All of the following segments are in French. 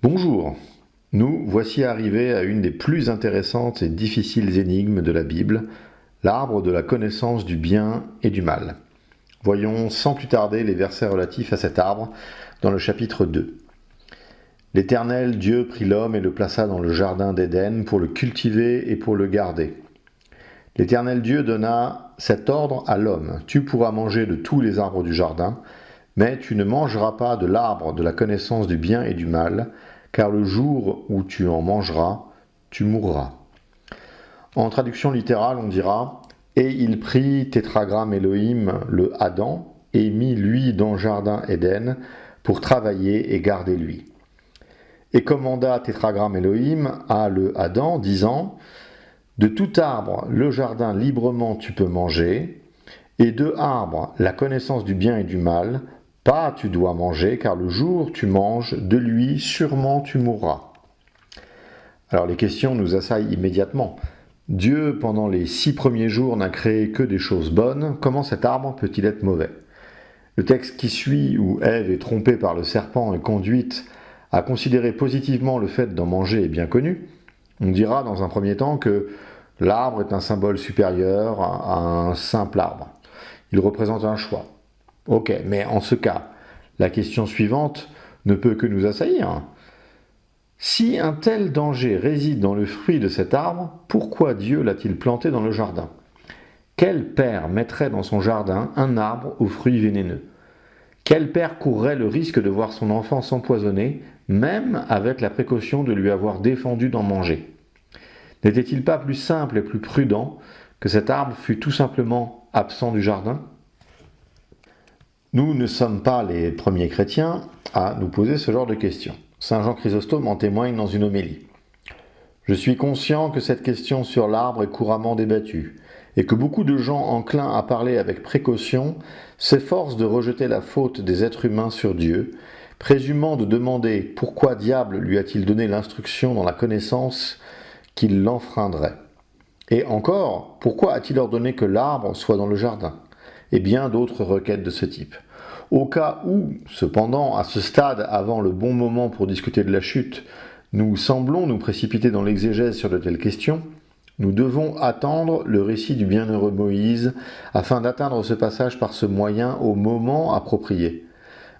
Bonjour, nous voici arrivés à une des plus intéressantes et difficiles énigmes de la Bible, l'arbre de la connaissance du bien et du mal. Voyons sans plus tarder les versets relatifs à cet arbre dans le chapitre 2. L'Éternel Dieu prit l'homme et le plaça dans le jardin d'Éden pour le cultiver et pour le garder. L'Éternel Dieu donna cet ordre à l'homme: tu pourras manger de tous les arbres du jardin, mais tu ne mangeras pas de l'arbre de la connaissance du bien et du mal, car le jour où tu en mangeras, tu mourras. En traduction littérale, on dira: et il prit tétragramme Elohim, le Adam, et mit lui dans le jardin Éden pour travailler et garder lui. Et commanda tétragramme Elohim à le Adam, disant: de tout arbre, le jardin librement tu peux manger, et de arbre, la connaissance du bien et du mal, pas tu dois manger, car le jour où tu manges de lui, sûrement tu mourras. Alors les questions nous assaillent immédiatement. Dieu, pendant les 6 premiers jours, n'a créé que des choses bonnes. Comment cet arbre peut-il être mauvais? Le texte qui suit, où Ève est trompée par le serpent et conduite à considérer positivement le fait d'en manger, est bien connu. On dira dans un premier temps que l'arbre est un symbole supérieur à un simple arbre. Il représente un choix. Ok, mais en ce cas, la question suivante ne peut que nous assaillir. Si un tel danger réside dans le fruit de cet arbre, pourquoi Dieu l'a-t-il planté dans le jardin? Quel père mettrait dans son jardin un arbre aux fruits vénéneux? Quel père courrait le risque de voir son enfant s'empoisonner, même avec la précaution de lui avoir défendu d'en manger? N'était-il pas plus simple et plus prudent que cet arbre fût tout simplement absent du jardin? Nous ne sommes pas les premiers chrétiens à nous poser ce genre de questions. Saint Jean Chrysostome en témoigne dans une homélie. Je suis conscient que cette question sur l'arbre est couramment débattue, et que beaucoup de gens enclins à parler avec précaution s'efforcent de rejeter la faute des êtres humains sur Dieu, présumant de demander pourquoi diable lui a-t-il donné l'instruction dans la connaissance qu'il l'enfreindrait. Et encore, pourquoi a-t-il ordonné que l'arbre soit dans le jardin? Et bien d'autres requêtes de ce type. Au cas où, cependant, à ce stade, avant le bon moment pour discuter de la chute, nous semblons nous précipiter dans l'exégèse sur de telles questions, nous devons attendre le récit du bienheureux Moïse afin d'atteindre ce passage par ce moyen au moment approprié.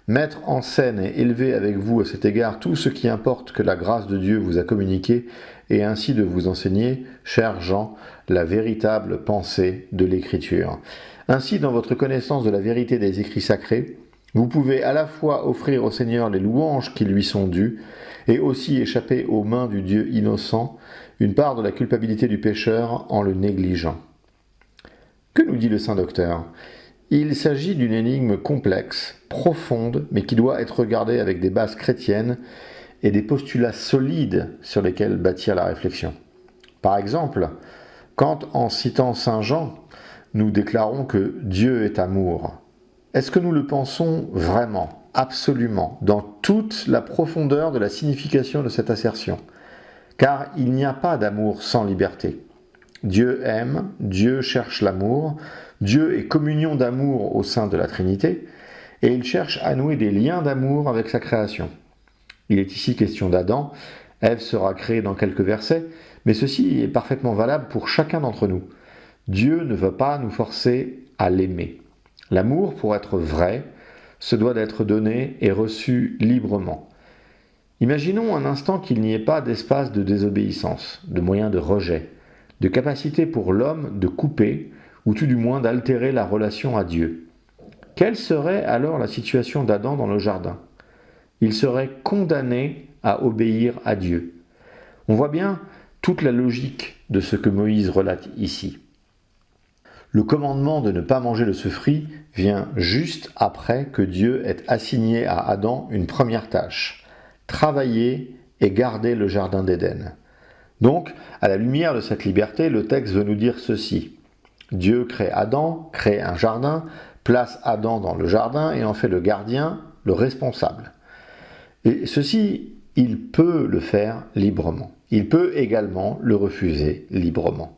Mettre en scène et élever avec vous à cet égard tout ce qui importe que la grâce de Dieu vous a communiqué, et ainsi de vous enseigner, cher Jean, la véritable pensée de l'Écriture. Ainsi, dans votre connaissance de la vérité des écrits sacrés, vous pouvez à la fois offrir au Seigneur les louanges qui lui sont dues, et aussi échapper aux mains du Dieu innocent une part de la culpabilité du pécheur en le négligeant. Que nous dit le Saint Docteur? Il s'agit d'une énigme complexe, profonde, mais qui doit être regardée avec des bases chrétiennes et des postulats solides sur lesquels bâtir la réflexion. Par exemple, quand en citant Saint Jean, nous déclarons que Dieu est amour, est-ce que nous le pensons vraiment, absolument, dans toute la profondeur de la signification de cette assertion? Car il n'y a pas d'amour sans liberté. Dieu aime, Dieu cherche l'amour, Dieu est communion d'amour au sein de la Trinité, et il cherche à nouer des liens d'amour avec sa création. Il est ici question d'Adam, Ève sera créée dans quelques versets, mais ceci est parfaitement valable pour chacun d'entre nous. Dieu ne veut pas nous forcer à l'aimer. L'amour, pour être vrai, se doit d'être donné et reçu librement. Imaginons un instant qu'il n'y ait pas d'espace de désobéissance, de moyen de rejet, de capacité pour l'homme de couper, ou tout du moins d'altérer la relation à Dieu. Quelle serait alors la situation d'Adam dans le jardin? Il serait condamné à obéir à Dieu. On voit bien toute la logique de ce que Moïse relate ici. Le commandement de ne pas manger de ce fruit vient juste après que Dieu ait assigné à Adam une première tâche: travailler et garder le jardin d'Éden. Donc, à la lumière de cette liberté, le texte veut nous dire ceci. Dieu crée Adam, crée un jardin, place Adam dans le jardin et en fait le gardien, le responsable. Et ceci, il peut le faire librement. Il peut également le refuser librement.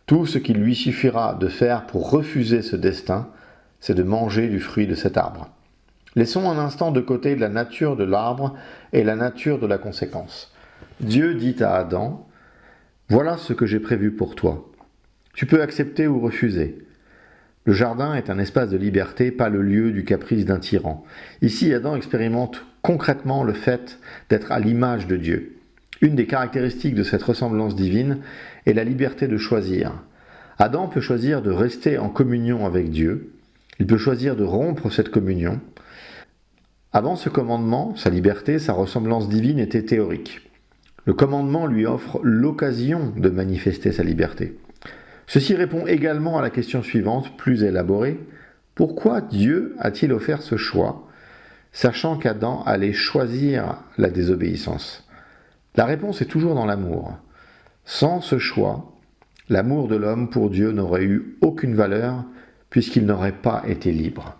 Tout ce qu'il lui suffira de faire pour refuser ce destin, c'est de manger du fruit de cet arbre. Laissons un instant de côté la nature de l'arbre et la nature de la conséquence. Dieu dit à Adam, « Voilà ce que j'ai prévu pour toi. Tu peux accepter ou refuser. » Le jardin est un espace de liberté, pas le lieu du caprice d'un tyran. Ici, Adam expérimente concrètement le fait d'être à l'image de Dieu. Une des caractéristiques de cette ressemblance divine est la liberté de choisir. Adam peut choisir de rester en communion avec Dieu. Il peut choisir de rompre cette communion. Avant ce commandement, sa liberté, sa ressemblance divine était théorique. Le commandement lui offre l'occasion de manifester sa liberté. Ceci répond également à la question suivante, plus élaborée. Pourquoi Dieu a-t-il offert ce choix, sachant qu'Adam allait choisir la désobéissance? La réponse est toujours dans l'amour. Sans ce choix, l'amour de l'homme pour Dieu n'aurait eu aucune valeur, puisqu'il n'aurait pas été libre.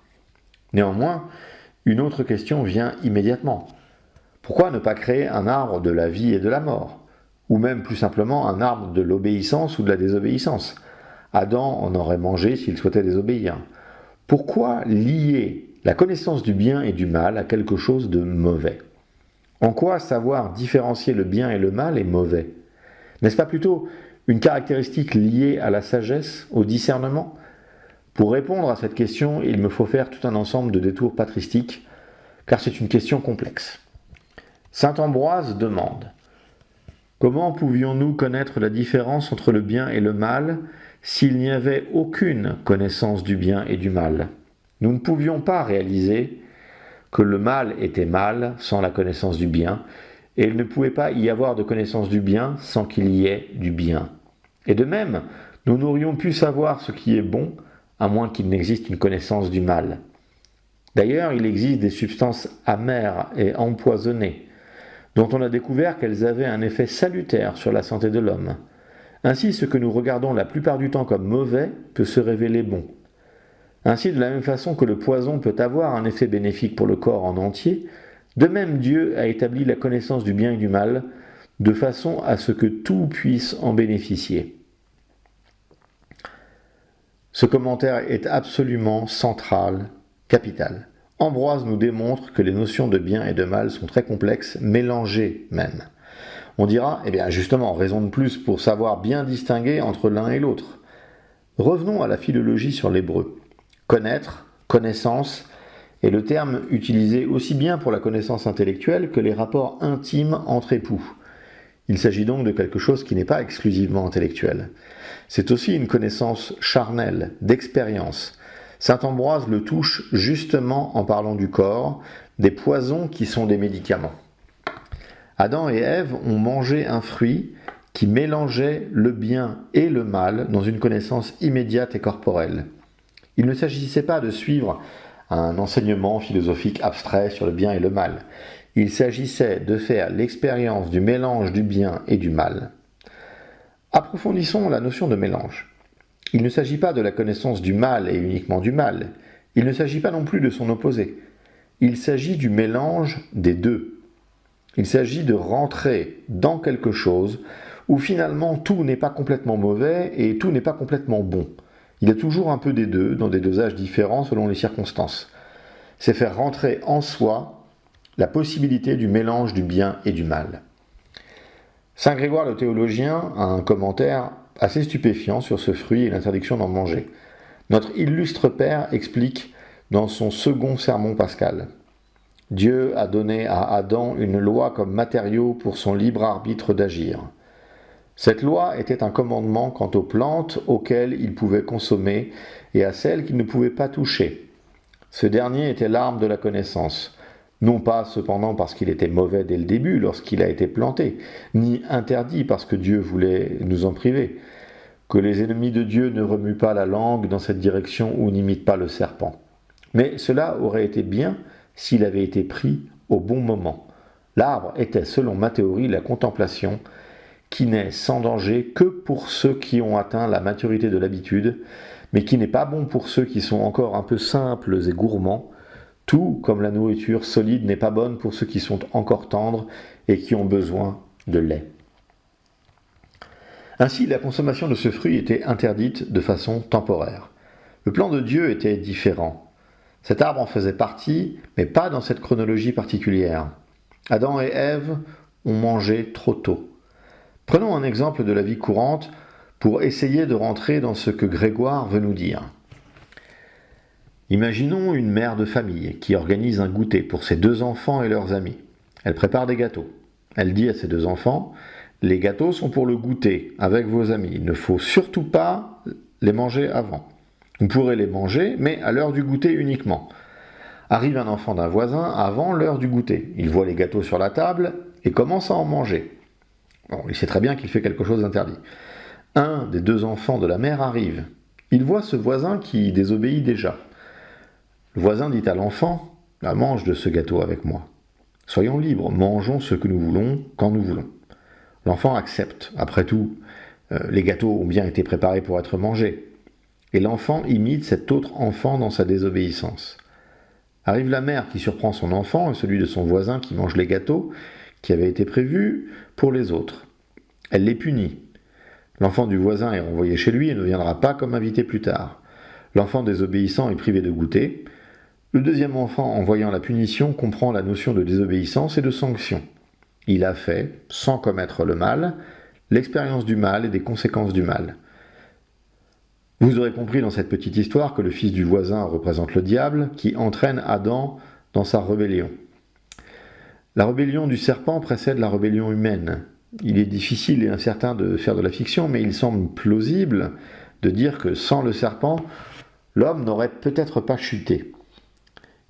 Néanmoins, une autre question vient immédiatement. Pourquoi ne pas créer un arbre de la vie et de la mort? Ou même plus simplement un arbre de l'obéissance ou de la désobéissance? Adam en aurait mangé s'il souhaitait désobéir. Pourquoi lier la connaissance du bien et du mal à quelque chose de mauvais? En quoi savoir différencier le bien et le mal est mauvais? N'est-ce pas plutôt une caractéristique liée à la sagesse, au discernement? Pour répondre à cette question, il me faut faire tout un ensemble de détours patristiques, car c'est une question complexe. Saint Ambroise demande « Comment pouvions-nous connaître la différence entre le bien et le mal s'il n'y avait aucune connaissance du bien et du mal? Nous ne pouvions pas réaliser que le mal était mal sans la connaissance du bien, et il ne pouvait pas y avoir de connaissance du bien sans qu'il y ait du bien. Et de même, nous n'aurions pu savoir ce qui est bon, à moins qu'il n'existe une connaissance du mal. D'ailleurs, il existe des substances amères et empoisonnées, dont on a découvert qu'elles avaient un effet salutaire sur la santé de l'homme. Ainsi, ce que nous regardons la plupart du temps comme mauvais peut se révéler bon. Ainsi, de la même façon que le poison peut avoir un effet bénéfique pour le corps en entier, de même Dieu a établi la connaissance du bien et du mal, de façon à ce que tout puisse en bénéficier. Ce commentaire est absolument central, capital. Ambroise nous démontre que les notions de bien et de mal sont très complexes, mélangées même. On dira, eh bien justement, raison de plus pour savoir bien distinguer entre l'un et l'autre. Revenons à la philologie sur l'hébreu. Connaître, connaissance, est le terme utilisé aussi bien pour la connaissance intellectuelle que les rapports intimes entre époux. Il s'agit donc de quelque chose qui n'est pas exclusivement intellectuel. C'est aussi une connaissance charnelle, d'expérience. Saint Ambroise le touche justement en parlant du corps, des poisons qui sont des médicaments. Adam et Ève ont mangé un fruit qui mélangeait le bien et le mal dans une connaissance immédiate et corporelle. Il ne s'agissait pas de suivre un enseignement philosophique abstrait sur le bien et le mal. Il s'agissait de faire l'expérience du mélange du bien et du mal. Approfondissons la notion de mélange. Il ne s'agit pas de la connaissance du mal et uniquement du mal. Il ne s'agit pas non plus de son opposé. Il s'agit du mélange des deux. Il s'agit de rentrer dans quelque chose où finalement tout n'est pas complètement mauvais et tout n'est pas complètement bon. Il y a toujours un peu des deux, dans des dosages différents selon les circonstances. C'est faire rentrer en soi la possibilité du mélange du bien et du mal. Saint Grégoire le théologien a un commentaire assez stupéfiant sur ce fruit et l'interdiction d'en manger. Notre illustre Père explique dans son second sermon pascal. Dieu a donné à Adam une loi comme matériau pour son libre arbitre d'agir. Cette loi était un commandement quant aux plantes auxquelles il pouvait consommer et à celles qu'il ne pouvait pas toucher. Ce dernier était l'arbre de la connaissance, non pas cependant parce qu'il était mauvais dès le début lorsqu'il a été planté, ni interdit parce que Dieu voulait nous en priver. Que les ennemis de Dieu ne remuent pas la langue dans cette direction ou n'imitent pas le serpent. Mais cela aurait été bien s'il avait été pris au bon moment. L'arbre était, selon ma théorie, la contemplation, qui n'est sans danger que pour ceux qui ont atteint la maturité de l'habitude, mais qui n'est pas bon pour ceux qui sont encore un peu simples et gourmands, tout comme la nourriture solide n'est pas bonne pour ceux qui sont encore tendres et qui ont besoin de lait. Ainsi, la consommation de ce fruit était interdite de façon temporaire. Le plan de Dieu était différent. Cet arbre en faisait partie, mais pas dans cette chronologie particulière. Adam et Ève ont mangé trop tôt. Prenons un exemple de la vie courante pour essayer de rentrer dans ce que Grégoire veut nous dire. Imaginons une mère de famille qui organise un goûter pour ses 2 enfants et leurs amis. Elle prépare des gâteaux. Elle dit à ses 2 enfants, « Les gâteaux sont pour le goûter avec vos amis. Il ne faut surtout pas les manger avant. Vous pourrez les manger, mais à l'heure du goûter uniquement. » Arrive un enfant d'un voisin avant l'heure du goûter. Il voit les gâteaux sur la table et commence à en manger. Bon, il sait très bien qu'il fait quelque chose d'interdit. Un des 2 enfants de la mère arrive. Il voit ce voisin qui désobéit déjà. Le voisin dit à l'enfant, « Mange de ce gâteau avec moi. Soyons libres, mangeons ce que nous voulons quand nous voulons. » L'enfant accepte. Après tout, les gâteaux ont bien été préparés pour être mangés. Et l'enfant imite cet autre enfant dans sa désobéissance. Arrive la mère qui surprend son enfant et celui de son voisin qui mange les gâteaux qui avaient été prévus pour les autres. Elle les punit. L'enfant du voisin est renvoyé chez lui et ne viendra pas comme invité plus tard. L'enfant désobéissant est privé de goûter. Le 2e enfant, en voyant la punition, comprend la notion de désobéissance et de sanction. Il a fait, sans commettre le mal, l'expérience du mal et des conséquences du mal. Vous aurez compris dans cette petite histoire que le fils du voisin représente le diable qui entraîne Adam dans sa rébellion. La rébellion du serpent précède la rébellion humaine. Il est difficile et incertain de faire de la fiction, mais il semble plausible de dire que sans le serpent, l'homme n'aurait peut-être pas chuté.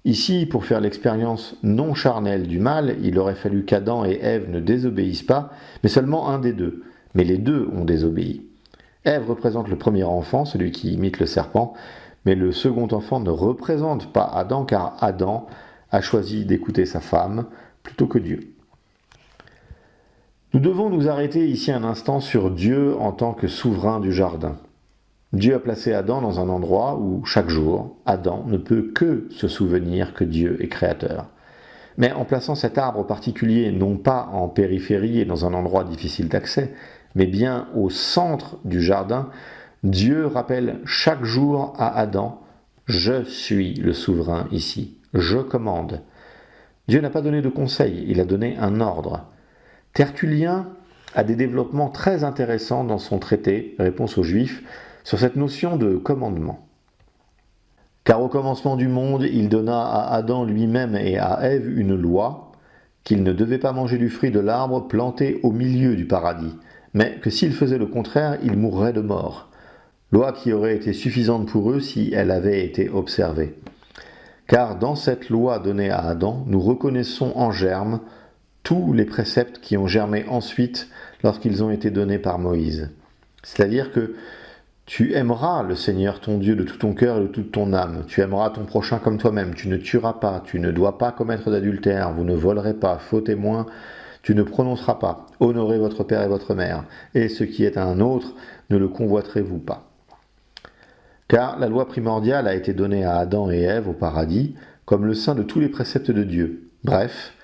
Ici, pour faire l'expérience non charnelle du mal, il aurait fallu qu'Adam et Ève ne désobéissent pas, mais seulement un des 2. Mais les 2 ont désobéi. Ève représente le premier enfant, celui qui imite le serpent, mais le second enfant ne représente pas Adam, car Adam a choisi d'écouter sa femme plutôt que Dieu. Nous devons nous arrêter ici un instant sur Dieu en tant que souverain du jardin. Dieu a placé Adam dans un endroit où, chaque jour, Adam ne peut que se souvenir que Dieu est créateur. Mais en plaçant cet arbre particulier, non pas en périphérie et dans un endroit difficile d'accès, mais bien au centre du jardin, Dieu rappelle chaque jour à Adam « Je suis le souverain ici, je commande ». Dieu n'a pas donné de conseil, il a donné un ordre. Tertullien a des développements très intéressants dans son traité « Réponse aux Juifs » sur cette notion de commandement. Car au commencement du monde, il donna à Adam lui-même et à Ève une loi, qu'ils ne devaient pas manger du fruit de l'arbre planté au milieu du paradis, mais que s'ils faisaient le contraire, ils mourraient de mort. Loi qui aurait été suffisante pour eux si elle avait été observée. Car dans cette loi donnée à Adam, nous reconnaissons en germe tous les préceptes qui ont germé ensuite lorsqu'ils ont été donnés par Moïse. C'est-à-dire que tu aimeras le Seigneur ton Dieu de tout ton cœur et de toute ton âme. Tu aimeras ton prochain comme toi-même. Tu ne tueras pas. Tu ne dois pas commettre d'adultère. Vous ne volerez pas. Faux témoin. Tu ne prononceras pas. Honorez votre père et votre mère. Et ce qui est à un autre, ne le convoiterez-vous pas. Car la loi primordiale a été donnée à Adam et Ève au paradis comme le sein de tous les préceptes de Dieu. Bref,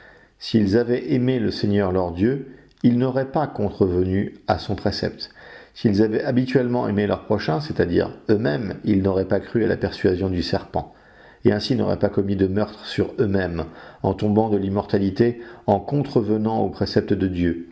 s'ils avaient aimé le Seigneur leur Dieu, ils n'auraient pas contrevenu à son précepte. S'ils avaient habituellement aimé leur prochain, c'est-à-dire eux-mêmes, ils n'auraient pas cru à la persuasion du serpent, et ainsi n'auraient pas commis de meurtre sur eux-mêmes, en tombant de l'immortalité, en contrevenant aux préceptes de Dieu.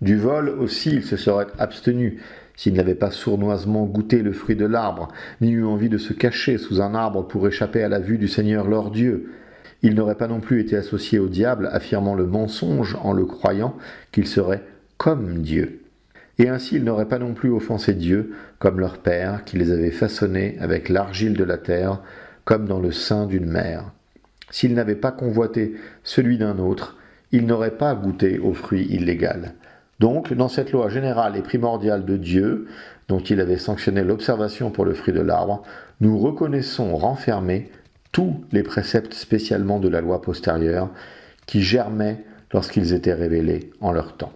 Du vol aussi, ils se seraient abstenus, s'ils n'avaient pas sournoisement goûté le fruit de l'arbre, ni eu envie de se cacher sous un arbre pour échapper à la vue du Seigneur leur Dieu. Ils n'auraient pas non plus été associés au diable, affirmant le mensonge en le croyant qu'ils seraient comme Dieu. Et ainsi ils n'auraient pas non plus offensé Dieu, comme leur père, qui les avait façonnés avec l'argile de la terre, comme dans le sein d'une mère. S'ils n'avaient pas convoité celui d'un autre, ils n'auraient pas goûté au fruit illégal. Donc, dans cette loi générale et primordiale de Dieu, dont il avait sanctionné l'observation pour le fruit de l'arbre, nous reconnaissons renfermés tous les préceptes spécialement de la loi postérieure, qui germaient lorsqu'ils étaient révélés en leur temps.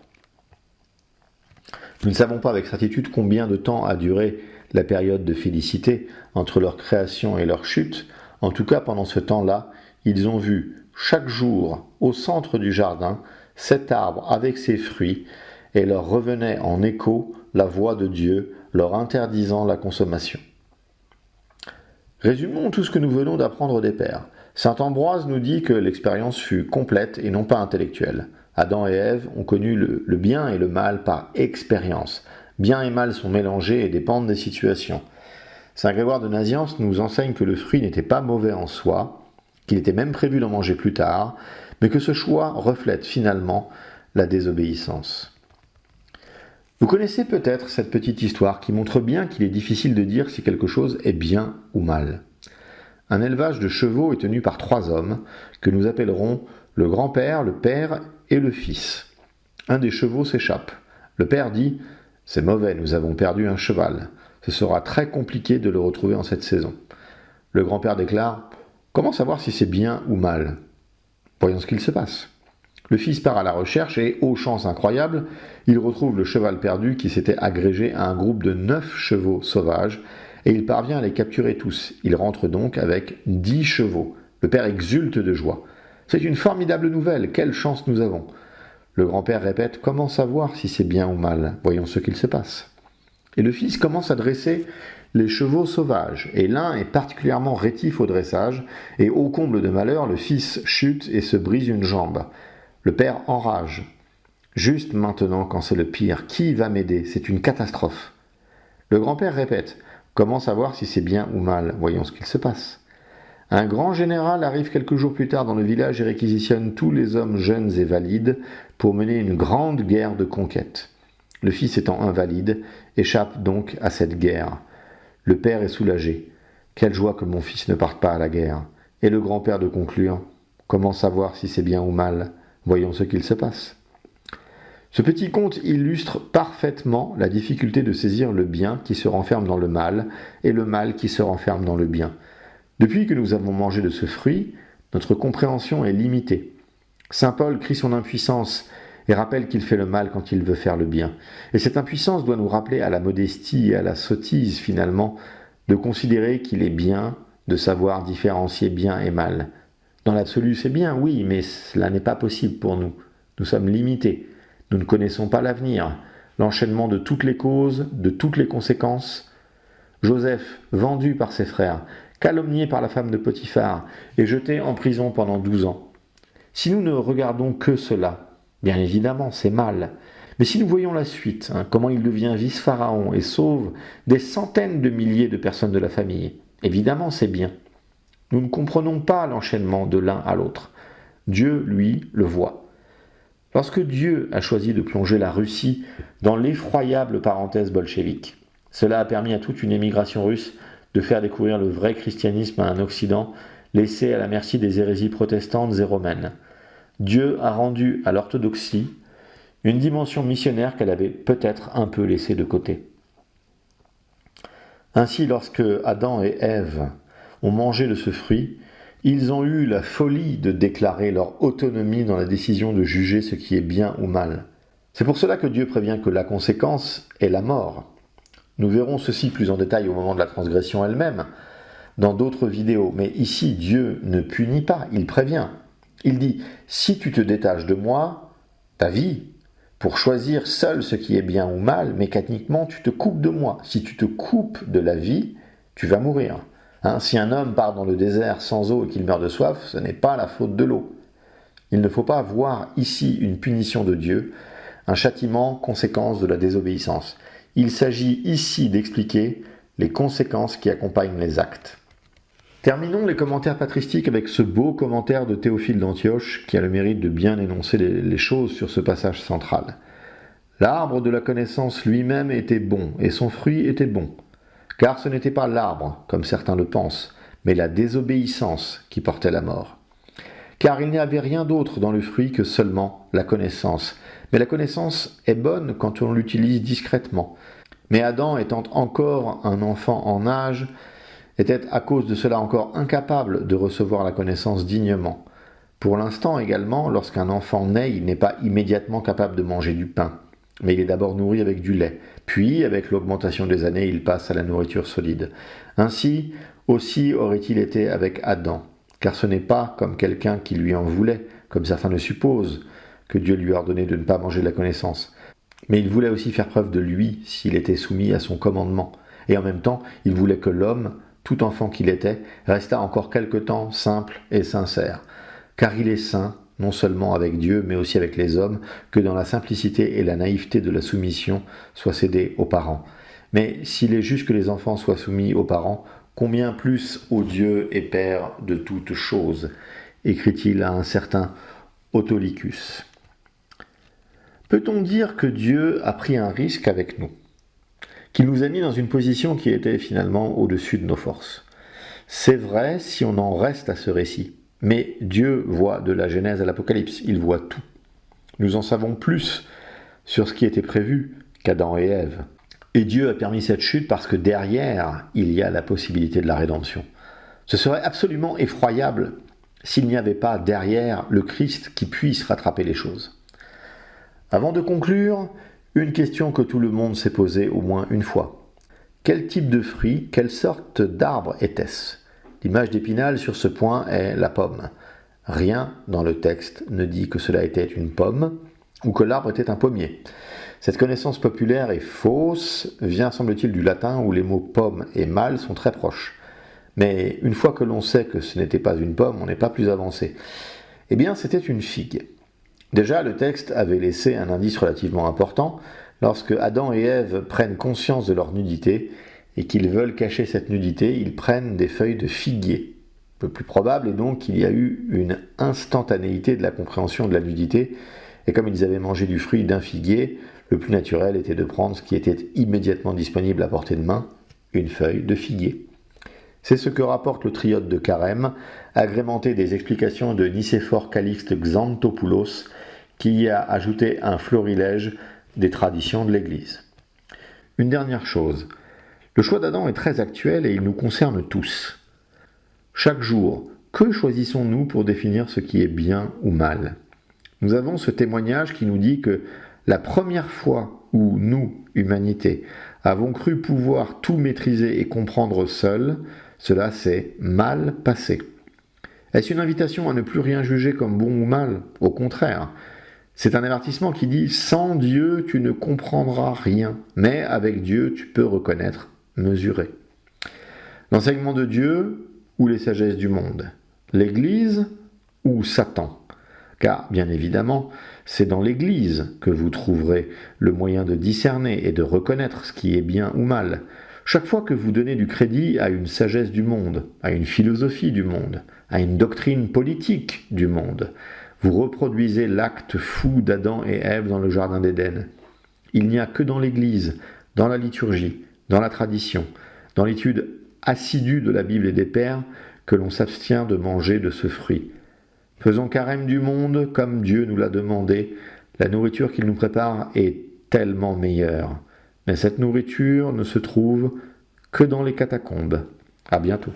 Nous ne savons pas avec certitude combien de temps a duré la période de félicité entre leur création et leur chute. En tout cas, pendant ce temps-là, ils ont vu chaque jour, au centre du jardin, cet arbre avec ses fruits, et leur revenait en écho la voix de Dieu, leur interdisant la consommation. Résumons tout ce que nous venons d'apprendre des pères. Saint Ambroise nous dit que l'expérience fut complète et non pas intellectuelle. Adam et Ève ont connu le bien et le mal par expérience. Bien et mal sont mélangés et dépendent des situations. Saint Grégoire de Nazianze nous enseigne que le fruit n'était pas mauvais en soi, qu'il était même prévu d'en manger plus tard, mais que ce choix reflète finalement la désobéissance. Vous connaissez peut-être cette petite histoire qui montre bien qu'il est difficile de dire si quelque chose est bien ou mal. Un élevage de chevaux est tenu par 3 hommes, que nous appellerons le grand-père, le père et le fils. Un des chevaux s'échappe. Le père dit « C'est mauvais, nous avons perdu un cheval. Ce sera très compliqué de le retrouver en cette saison. » Le grand-père déclare « Comment savoir si c'est bien ou mal ? Voyons ce qu'il se passe. » Le fils part à la recherche et, ô chance incroyable, il retrouve le cheval perdu qui s'était agrégé à un groupe de 9 chevaux sauvages et il parvient à les capturer tous. Il rentre donc avec 10 chevaux. Le père exulte de joie. C'est une formidable nouvelle, quelle chance nous avons. Le grand-père répète « Comment savoir si c'est bien ou mal ? Voyons ce qu'il se passe. » Et le fils commence à dresser les chevaux sauvages, et l'un est particulièrement rétif au dressage, et au comble de malheur, le fils chute et se brise une jambe. Le père enrage. Juste maintenant, quand c'est le pire, qui va m'aider ? C'est une catastrophe. Le grand-père répète « Comment savoir si c'est bien ou mal ? Voyons ce qu'il se passe. » Un grand général arrive quelques jours plus tard dans le village et réquisitionne tous les hommes jeunes et valides pour mener une grande guerre de conquête. Le fils étant invalide, échappe donc à cette guerre. Le père est soulagé. Quelle joie que mon fils ne parte pas à la guerre. Et le grand-père de conclure « Comment savoir si c'est bien ou mal ? Voyons ce qu'il se passe. » Ce petit conte illustre parfaitement la difficulté de saisir le bien qui se renferme dans le mal et le mal qui se renferme dans le bien. Depuis que nous avons mangé de ce fruit, notre compréhension est limitée. Saint Paul crie son impuissance et rappelle qu'il fait le mal quand il veut faire le bien. Et cette impuissance doit nous rappeler à la modestie et à la sottise finalement de considérer qu'il est bien de savoir différencier bien et mal. Dans l'absolu, c'est bien, oui, mais cela n'est pas possible pour nous. Nous sommes limités. Nous ne connaissons pas l'avenir, l'enchaînement de toutes les causes, de toutes les conséquences. Joseph, vendu par ses frères, calomnié par la femme de Potiphar et jeté en prison pendant 12 ans. Si nous ne regardons que cela, bien évidemment, c'est mal. Mais si nous voyons la suite, comment il devient vice-pharaon et sauve des centaines de milliers de personnes de la famille, évidemment, c'est bien. Nous ne comprenons pas l'enchaînement de l'un à l'autre. Dieu, lui, le voit. Lorsque Dieu a choisi de plonger la Russie dans l'effroyable parenthèse bolchevique, cela a permis à toute une émigration russe de faire découvrir le vrai christianisme à un Occident laissé à la merci des hérésies protestantes et romaines. Dieu a rendu à l'orthodoxie une dimension missionnaire qu'elle avait peut-être un peu laissée de côté. Ainsi, lorsque Adam et Ève ont mangé de ce fruit, ils ont eu la folie de déclarer leur autonomie dans la décision de juger ce qui est bien ou mal. C'est pour cela que Dieu prévient que la conséquence est la mort. Nous verrons ceci plus en détail au moment de la transgression elle-même, dans d'autres vidéos. Mais ici, Dieu ne punit pas, il prévient. Il dit « Si tu te détaches de moi, ta vie, pour choisir seul ce qui est bien ou mal, mécaniquement, tu te coupes de moi. Si tu te coupes de la vie, tu vas mourir. » Si un homme part dans le désert sans eau et qu'il meurt de soif, ce n'est pas la faute de l'eau. Il ne faut pas voir ici une punition de Dieu, un châtiment, conséquence de la désobéissance. Il s'agit ici d'expliquer les conséquences qui accompagnent les actes. Terminons les commentaires patristiques avec ce beau commentaire de Théophile d'Antioche qui a le mérite de bien énoncer les choses sur ce passage central. L'arbre de la connaissance lui-même était bon et son fruit était bon. Car ce n'était pas l'arbre, comme certains le pensent, mais la désobéissance qui portait la mort. Car il n'y avait rien d'autre dans le fruit que seulement la connaissance. Mais la connaissance est bonne quand on l'utilise discrètement. Mais Adam, étant encore un enfant en âge, était à cause de cela encore incapable de recevoir la connaissance dignement. Pour l'instant également, lorsqu'un enfant naît, il n'est pas immédiatement capable de manger du pain. Mais il est d'abord nourri avec du lait, puis avec l'augmentation des années, il passe à la nourriture solide. Ainsi aussi aurait-il été avec Adam, car ce n'est pas comme quelqu'un qui lui en voulait, comme certains le supposent, que Dieu lui a ordonné de ne pas manger de la connaissance. Mais il voulait aussi faire preuve de lui s'il était soumis à son commandement, et en même temps, il voulait que l'homme, tout enfant qu'il était, resta encore quelque temps simple et sincère. Car il est saint, non seulement avec Dieu, mais aussi avec les hommes, que dans la simplicité et la naïveté de la soumission soit cédé aux parents. Mais s'il est juste que les enfants soient soumis aux parents, combien plus au Dieu et Père de toutes choses, écrit-il à un certain Autolycus. Peut-on dire que Dieu a pris un risque avec nous, qu'il nous a mis dans une position qui était finalement au-dessus de nos forces? C'est vrai si on en reste à ce récit, mais Dieu voit de la Genèse à l'Apocalypse, il voit tout. Nous en savons plus sur ce qui était prévu qu'Adam et Ève. Et Dieu a permis cette chute parce que derrière, il y a la possibilité de la rédemption. Ce serait absolument effroyable s'il n'y avait pas derrière le Christ qui puisse rattraper les choses. Avant de conclure, une question que tout le monde s'est posée au moins une fois. Quel type de fruit, quelle sorte d'arbre était-ce? L'image d'Épinal sur ce point est la pomme. Rien dans le texte ne dit que cela était une pomme ou que l'arbre était un pommier. Cette connaissance populaire est fausse, vient semble-t-il du latin où les mots pomme et mâle sont très proches. Mais une fois que l'on sait que ce n'était pas une pomme, on n'est pas plus avancé. Eh bien, c'était une figue. Déjà, le texte avait laissé un indice relativement important. Lorsque Adam et Ève prennent conscience de leur nudité et qu'ils veulent cacher cette nudité, ils prennent des feuilles de figuier. Le plus probable est donc qu'il y a eu une instantanéité de la compréhension de la nudité, et comme ils avaient mangé du fruit d'un figuier, le plus naturel était de prendre ce qui était immédiatement disponible à portée de main, une feuille de figuier. C'est ce que rapporte le triote de Carême, agrémenté des explications de Nicéphore Calixte Xanthopoulos, qui y a ajouté un florilège des traditions de l'Église. Une dernière chose, le choix d'Adam est très actuel et il nous concerne tous. Chaque jour, que choisissons-nous pour définir ce qui est bien ou mal? Nous avons ce témoignage qui nous dit que la première fois où nous, humanité, avons cru pouvoir tout maîtriser et comprendre seuls, cela s'est mal passé. Est-ce une invitation à ne plus rien juger comme bon ou mal? Au contraire, c'est un avertissement qui dit « Sans Dieu, tu ne comprendras rien, mais avec Dieu, tu peux reconnaître, mesurer. » L'enseignement de Dieu ou les sagesses du monde? L'Église ou Satan? Car, bien évidemment, c'est dans l'Église que vous trouverez le moyen de discerner et de reconnaître ce qui est bien ou mal. Chaque fois que vous donnez du crédit à une sagesse du monde, à une philosophie du monde, à une doctrine politique du monde, vous reproduisez l'acte fou d'Adam et Ève dans le jardin d'Éden. Il n'y a que dans l'Église, dans la liturgie, dans la tradition, dans l'étude assidue de la Bible et des Pères, que l'on s'abstient de manger de ce fruit. Faisons carême du monde comme Dieu nous l'a demandé. La nourriture qu'il nous prépare est tellement meilleure. Mais cette nourriture ne se trouve que dans les catacombes. À bientôt.